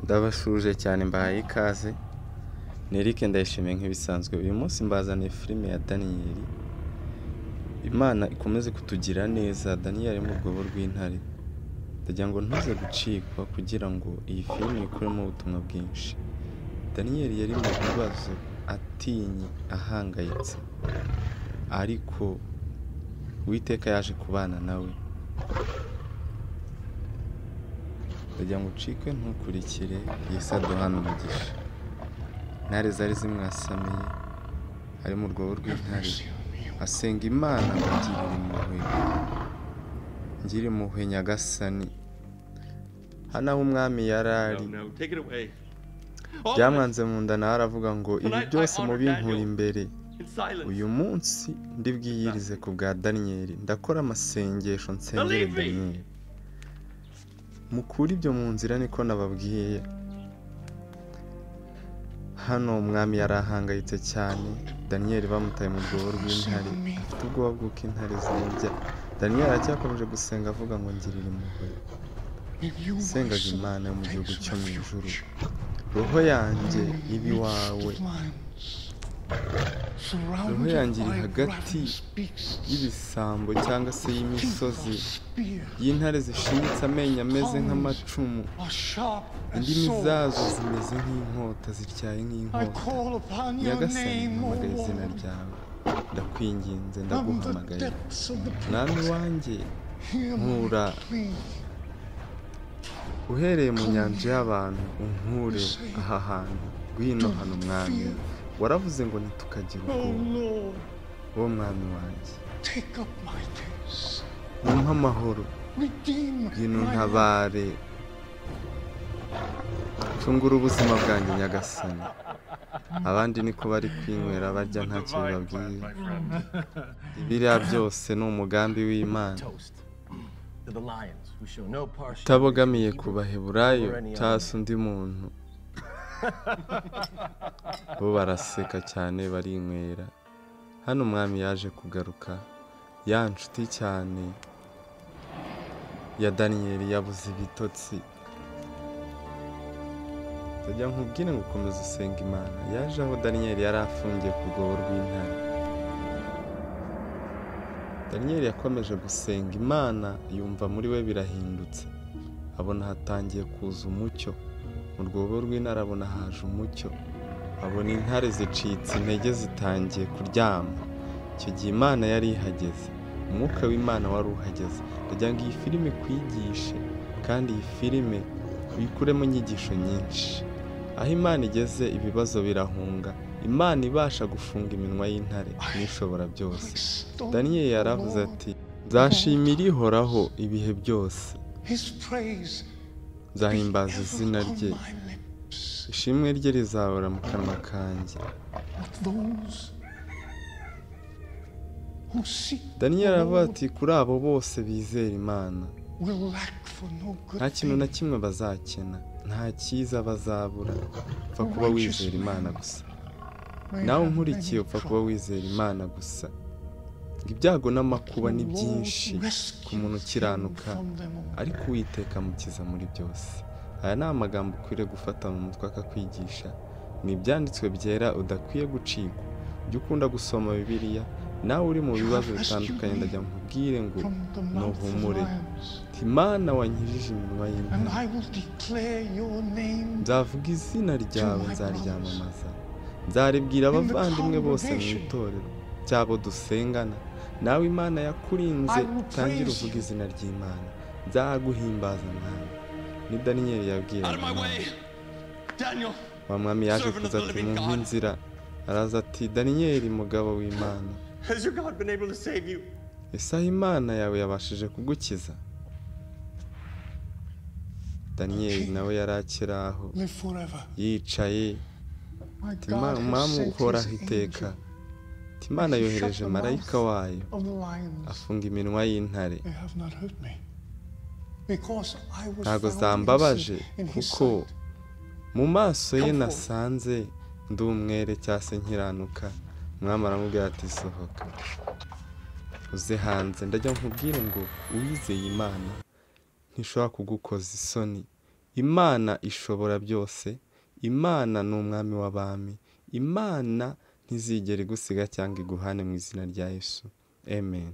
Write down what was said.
Ndabashuje cyane mbahaye ikaze. Ni Eric Ndayishimiye nk'ibisanzwe. Uyu munsi mbazaniye filime ya Daniyeli. Imana ikomeze kutugira neza. Daniyeli mu rwobo rw'intare. Ndagira ngo ntuze gucikwa kugira ngo iyi filime ikuremo ubutumwa bwinshi. Daniyeli yari mu bibazo, atinye, ahangayitse, ariko Uwiteka yaje kubana nawe. Ndagira ngo ucikwe ntukurikire, Yesu aduhana umugisha. Intare zari zimwasamiye, ari mu rwobo rw'intare, asenga Imana ngo ngirire impuhwe Nyagasani. Hano aho umwami yari ari, byamwanze mu nda, nawe aravuga ngo ibi byose mubinkura imbere. Uyu munsi ndibwiyirize ku bwa Daniyeli, ndakora amasengesho nsengere Daniyeli. Mukura ibyo mu nzira niko nababwiye. Hano umwami yari ahangayitse cyane. Daniyeli bamutaye mu rwobo rw'intare, afite ubwoba bw'uko intare zimurya. Daniyeli aracyakomeje gusenga avuga ngo ngirire impuhwe. Sengaga Imana yo mu gihugu cyo mu ijuru. Roho yanjye ibi wawe. Roho yanjye iri hagati y'ibisambo cyangwa se y'imisozi y'intare zishinyitse amenyo ameze nk'amacumu, indimi zazo zimeze nk'inkota, zityaye nk'inkota. Nyagasani, mpamagaye izina ryawe, ndakwinginze, ndaguhamagaye. Mwami wanjye, nkura uhereye mu nyanja y'abantu, unkure aha hantu, ngwino hano mwami. Waravuze ngo ntitukagira ubwoba, wowe mwami wanjye. Mumpe amahoro, ngwino untabare, cungura ubuzima bwanjye Nyagasani. Abandi niko bari kwinywera barya ntacyo bibabwiye. Biriya byose ni umugambi w'Imana, utabogamiye ku Baheburayo cyangwa se undi muntu. Bo baraseka cyane, barinywera. Hano umwami yaje kugaruka, ya nshuti cyane ya Daniyeli yabuze ibitotsi. Ndagira nkubwire ngo ukomeze usenga Imana. Yaje aho Daniyeli yari afungiye ku rwobo rw'intare. Daniyeli yakomeje gusenga Imana, yumva muri we birahindutse, abona hatangiye kuza umucyo. Mu rwobo rw'intare abona haje umucyo, abona intare zicitse intege, zitangiye kuryama. Icyo gihe Imana yari ihageze, umwuka w'Imana wari uhageze. Ndagira ngo iyi filime ikwigishe, kandi iyi filime uyikuremo inyigisho nyinshi. Aho Imana igeze ibibazo birahunga. Imana ibasha gufunga iminwa y'intare n'ishobora byose. Daniyeli yaravuze ati, nzashimira ihoraho ibihe byose, nzahimbaza izina rye, ishimwe rye rizahora mu kanwa kanjye. Daniyeli aravuga ati, kuri abo bose bizera Imana, nta kintu na kimwe bazakena, nta cyiza bazabura, upfa kuba wizera Imana gusa. Nawe unkurikiye upfa kuba wizera Imana gusa. Ibyago n'amakuba ni byinshi ku muntu ukiranuka, ariko Uwiteka amukiza muri byose. Aya ni amagambo ukwiriye gufata mu mutwe akakwigisha. Ni ibyanditswe byera udakwiye gucikwa. Jya ukunda gusoma Bibiliya. Nawe uri mu bibazo bitandukanye, ndagira nkubwire ngo ntuhumure. Imana wankijije iminwa y'intare. Nzavuga izina ryawe, nzaryamamaza. Nzaribwira abavandimwe bose mu itorero cyabo dusengana. Nawe Imana yakurinze, tangira uvuga izina ry'Imana. Nzaguhimbaza nawe. Ni Daniyeli yabwiye wa mwami yaje kuza ati, mumpe inzira. Araza ati, Daniyeli mugabo w'Imana, ese aho Imana yawe yabashije kugukiza? Daniyeli nawe yari akiri aho yicaye, umwami uhoraho iteka, Imana yohereje marayika wayo afunga iminwa y'intare. Ntago zambabaje, kuko mu maso ye nasanze ndi umwere cyangwa se nkiranuka. Umwami aramubwira ati, sohoka uze hanze. Ndagira nkubwire ngo uwizeye Imana ntishobora kugukoza isoni. Imana ishobora byose, Imana ni umwami w'abami, Imana ntizigera igusiga cyangwa iguhane mu izina rya Yesu. Amen.